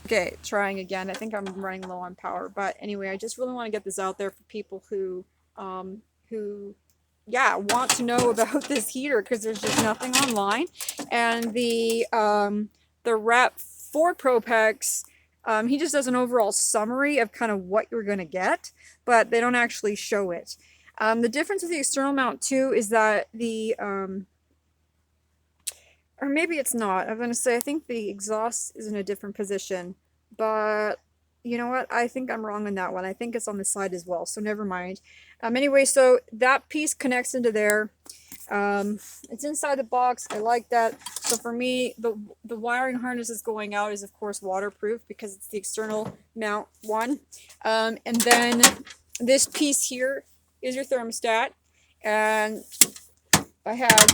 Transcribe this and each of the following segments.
Okay, trying again. I think I'm running low on power, but anyway, I just really want to get this out there for people who, yeah, want to know about this heater because there's just nothing online, and the rep for Propex, he just does an overall summary of kind of what you're gonna get, but they don't actually show it. The difference with the external mount too is that or maybe it's not. I'm going to say I think the exhaust is in a different position. But you know what? I think I'm wrong on that one. I think it's on the side as well. So never mind. Anyway, so that piece connects into there. It's inside the box. I like that. So for me, the wiring harness is going out is of course waterproof because it's the external mount one. And then this piece here is your thermostat. And I have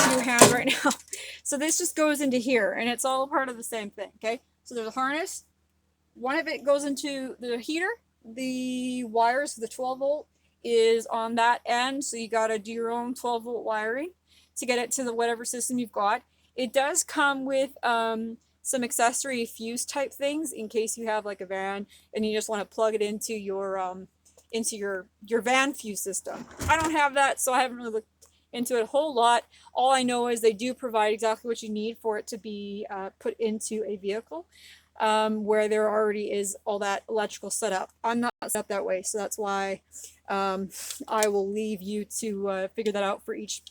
two hands right now. So this just goes into here and it's all part of the same thing. Okay. So there's a harness. One of it goes into the heater. The wires, the 12 volt is on that end. So you got to do your own 12 volt wiring to get it to the whatever system you've got. It does come with some accessory fuse type things in case you have like a van and you just want to plug it into your van fuse system. I don't have that, so I haven't really looked into it a whole lot. All I know is they do provide exactly what you need for it to be put into a vehicle where there already is all that electrical setup. I'm not set up that way, so that's why I will leave you to figure that out for each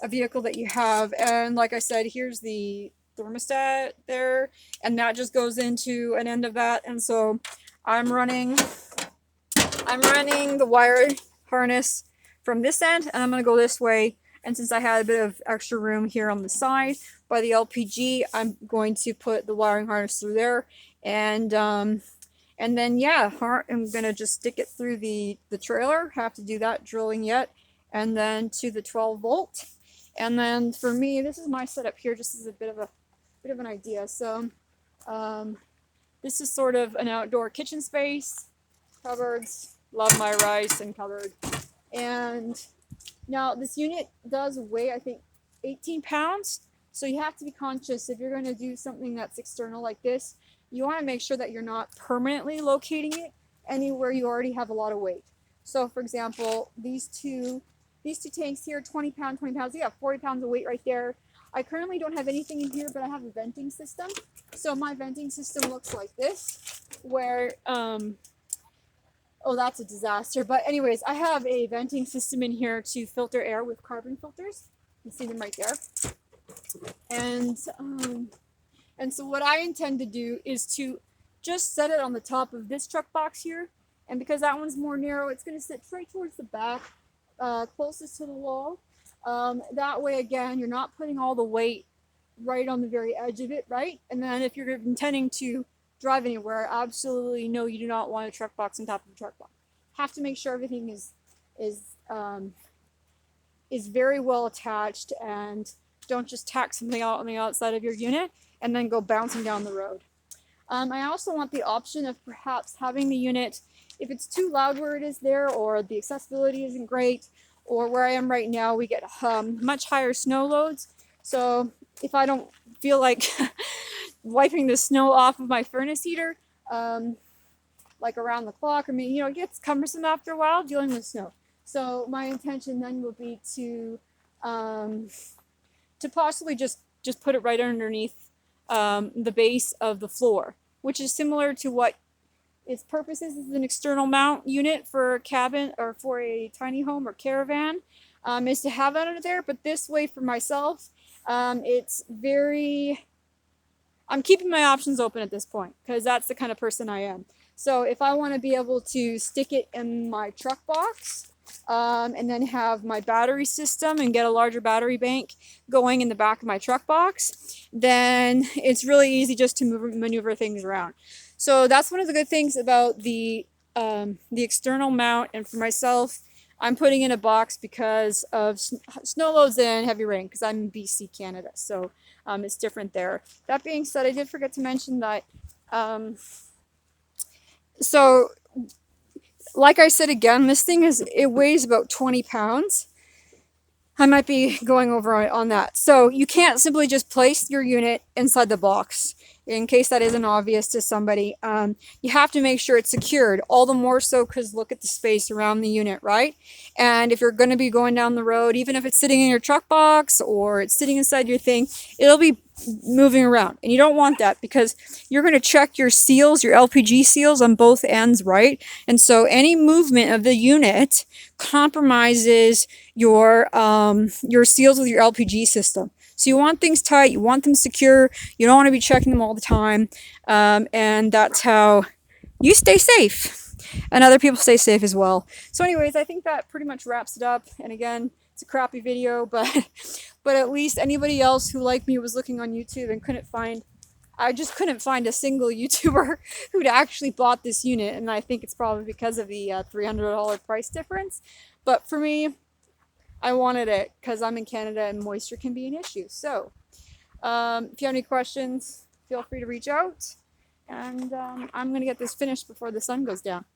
vehicle that you have. And like I said, here's the thermostat there, and that just goes into an end of that. And so I'm running the wire harness from this end, and I'm going to go this way. And since I had a bit of extra room here on the side by the LPG, I'm going to put the wiring harness through there. And then, yeah, I'm going to just stick it through the trailer. Have to do that drilling yet. And then to the 12 volt. And then for me, this is my setup here, just as a bit of an idea. So this is sort of an outdoor kitchen space, cupboards. Love my rice and cupboard. And now this unit does weigh, I think, 18 pounds. So you have to be conscious if you're going to do something that's external like this. You want to make sure that you're not permanently locating it anywhere you already have a lot of weight. So for example, these two tanks here, 20 pounds, yeah, 40 pounds of weight right there. I currently don't have anything in here, but I have a venting system. So my venting system looks like this, where oh, that's a disaster. But anyways, I have a venting system in here to filter air with carbon filters. You can see them right there. And so what I intend to do is to just set it on the top of this truck box here. And because that one's more narrow, it's going to sit right towards the back, closest to the wall. That way, again, you're not putting all the weight right on the very edge of it, right? And then if you're intending to drive anywhere, absolutely no, you do not want a truck box on top of a truck box. Have to make sure everything is very well attached, and don't just tack something out on the outside of your unit and then go bouncing down the road. I also want the option of perhaps having the unit, if it's too loud where it is there, or the accessibility isn't great, or where I am right now, we get much higher snow loads. So if I don't feel like wiping the snow off of my furnace heater, like around the clock, I mean, you know, it gets cumbersome after a while dealing with snow. So my intention then will be to possibly just put it right underneath the base of the floor, which is similar to what its purpose is an external mount unit for a cabin or for a tiny home or caravan, is to have that under there. But this way for myself, it's very, I'm keeping my options open at this point because that's the kind of person I am. So if I want to be able to stick it in my truck box, and then have my battery system and get a larger battery bank going in the back of my truck box, then it's really easy just to maneuver things around. So that's one of the good things about the external mount. And for myself, I'm putting in a box because of snow loads and heavy rain, because I'm in BC, Canada. So it's different there. That being said, I did forget to mention that. So like I said again, this thing it weighs about 20 pounds. I might be going over on that. So you can't simply just place your unit inside the box. in case that isn't obvious to somebody. You have to make sure it's secured, all the more so because look at the space around the unit, right? And if you're going to be going down the road, even if it's sitting in your truck box or it's sitting inside your thing, it'll be moving around, and you don't want that because you're going to check your seals, your LPG seals on both ends, right? And so any movement of the unit compromises your seals with your LPG system. So you want things tight, you want them secure, you don't want to be checking them all the time, and that's how you stay safe and other people stay safe as well. So anyways, I think that pretty much wraps it up. And again, it's a crappy video, but at least anybody else who like me was looking on YouTube and I just couldn't find a single YouTuber who'd actually bought this unit, and I think it's probably because of the $300 price difference. But for me, I wanted it because I'm in Canada and moisture can be an issue. So if you have any questions, feel free to reach out, and I'm going to get this finished before the sun goes down.